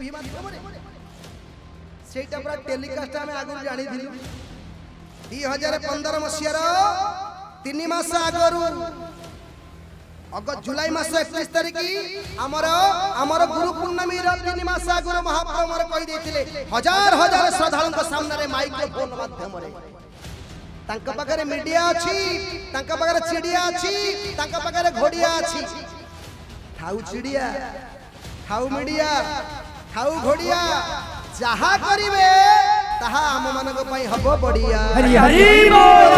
TV माध्यम सेटा पूरा टेलीकास्ट आम आगु जानी 2015 मसीहार 3 मास आगरू जुलाई मास 31 तारीख आमर गुरु पूर्णमी 3 मास आगरू महाप्रभु कही देते हजार हजार श्रद्धालु सामने माइक्रोफोन माध्यम तांका पाखरे मीडिया अछि तांका पाखरे चिड़िया अछि तांका पाखरे घोड़िया अछि खाऊ चिड़िया खाऊ मीडिया खाऊ घोड़िया जहा करिवे ताहा आम मानक पई हबो बढ़िया हरि हरि बोल।